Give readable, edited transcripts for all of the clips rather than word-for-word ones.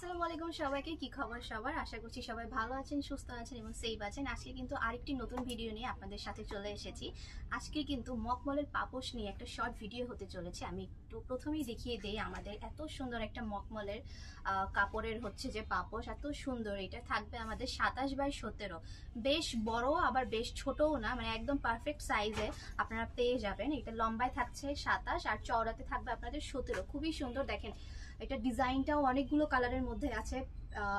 আসসালামু আলাইকুম সবাইকে, কি খবর সবার? আশা করছি সবাই ভালো আছেন, সুস্থ আছেন এবং সেফ আছেন। আজকে কিন্তু আরেকটি নতুন ভিডিও নিয়ে আপনাদের সাথে চলে এসেছি। আজকে কিন্তু মখমলের পাপোশ নিয়ে একটা শর্ট ভিডিও হতে চলেছে। আমি একটু প্রথমেই দেখিয়ে দেই আমাদের এত সুন্দর একটা মখমলের কাপড়ের হচ্ছে যে পাপোশ, এত সুন্দর। এটা থাকবে আমাদের 27x17, বেশ বড় আবার বেশ ছোটও না, মানে একদম পারফেক্ট সাইজে আপনারা পেয়ে যাবেন। এটা লম্বায় থাকছে 27 আর চওড়াতে থাকবে আপনাদের 17। খুবই সুন্দর, দেখেন এটা ডিজাইনটাও অনেকগুলো কালারের মধ্যে আছে।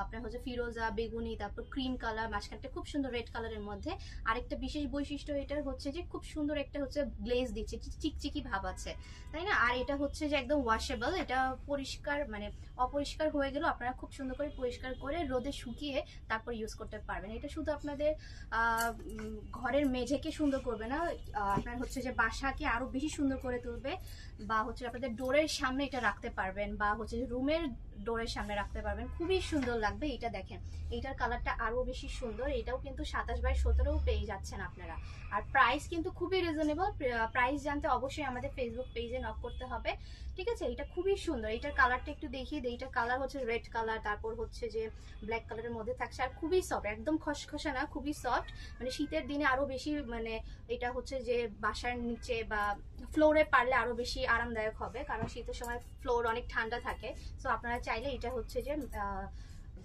আপনার হচ্ছে ফিরোজা, বেগুনি, তারপর ক্রিম কালার, মাঝখানটা খুব সুন্দর রেড কালারের মধ্যে। আরেকটা বিশেষ বৈশিষ্ট্য এটার হচ্ছে যে খুব সুন্দর একটা হচ্ছে গ্লেজ দিচ্ছে, চিকচিকি ভাব আছে, তাই না? আর এটা হচ্ছে যে একদম ওয়াশেবল, এটা পরিষ্কার মানে অপরিষ্কার হয়ে গেলেও আপনারা খুব সুন্দর করে পরিষ্কার করে রোদে শুকিয়ে তারপর ইউজ করতে পারবেন। এটা শুধু আপনাদের ঘরের মেঝেকে সুন্দর করবে না, আপনার হচ্ছে যে বাসাকে আরো বেশি সুন্দর করে তুলবে, বা হচ্ছে আপনাদের ডোরের সামনে এটা রাখতে পারবেন, বা হচ্ছে রুমের ডোরের সামনে রাখতে পারবেন। খুবই সুন্দর লাগবে। এটা দেখেন, এইটার কালারটা আরো বেশি সুন্দর। এটাও কিন্তু 27x17 পেয়ে যাচ্ছেন আপনারা। আর প্রাইস কিন্তু খুবই রিজনেবল। প্রাইস জানতে অবশ্যই আমাদের ফেসবুক পেজে নক করতে হবে, ঠিক আছে? এটা খুবই সুন্দর। এটার কালারটা একটু দেখিয়ে দিই। এটার কালার হচ্ছে রেড কালার, তারপর হচ্ছে যে ব্ল্যাক কালারের মধ্যে থাকছে। আর খুবই সফট, একদম খসখসা না, খুবই সফট। মানে শীতের দিনে আরো বেশি, মানে এটা হচ্ছে যে বাসার নিচে বা ফ্লোরে পারলে আরো বেশি আরামদায়ক হবে, কারণ শীতের সময় ফ্লোর অনেক ঠান্ডা থাকে। সো আপনারা চাইলে এটা হচ্ছে যে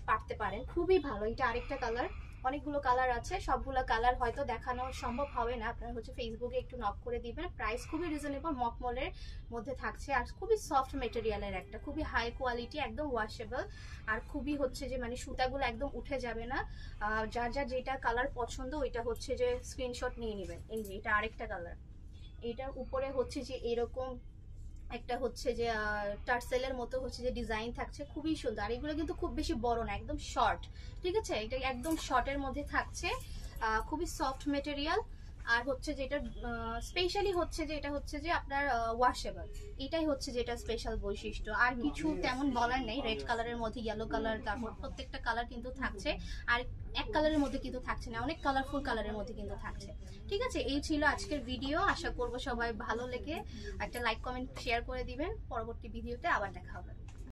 পারতে পারেন। খুবই ভালো। এটা আরেকটা কালার, অনেকগুলো কালার আছে, সবগুলো কালার হয়তো দেখানো সম্ভব হবে না। আপনারা হচ্ছে ফেসবুকে একটু নক করে দিবেন। প্রাইস খুবই রিজনেবল, মখমলের মধ্যে থাকছে। আর খুবই সফট মেটেরিয়ালের, একটা খুবই হাই কোয়ালিটি, একদম ওয়াশেবল। আর খুবই হচ্ছে যে মানে সুতাগুলো একদম উঠে যাবে না। যার যার যেটা কালার পছন্দ ওইটা হচ্ছে যে স্ক্রিনশট নিয়ে নেবেন। এই যে এটা আরেকটা কালার, এটার উপরে হচ্ছে যে এরকম একটা হচ্ছে যে টার্সেলের মতো হচ্ছে যে ডিজাইন থাকছে, খুবই সুন্দর। আর এগুলো কিন্তু খুব বেশি বড় না, একদম শর্ট, ঠিক আছে? এটা একদম শর্টের মধ্যে থাকছে, খুবই সফট মেটেরিয়াল। আর হচ্ছে যেটা স্পেশালি হচ্ছে যে এটা হচ্ছে যে আপনার ওয়াশেবল, এটাই হচ্ছে যেটা স্পেশাল বৈশিষ্ট্য। আর কিছু তেমন বলার নেই। রেড কালারের মধ্যে ইয়েলো কালার, তারপর প্রত্যেকটা কালার কিন্তু থাকছে। আর এক কালারের মধ্যে কিন্তু থাকছে না, অনেক কালারফুল কালারের মধ্যে কিন্তু থাকছে, ঠিক আছে? এই ছিল আজকের ভিডিও। আশা করবো সবাই ভালো লেগে একটা লাইক কমেন্ট শেয়ার করে দিবেন। পরবর্তী ভিডিওতে আবার দেখা হবে।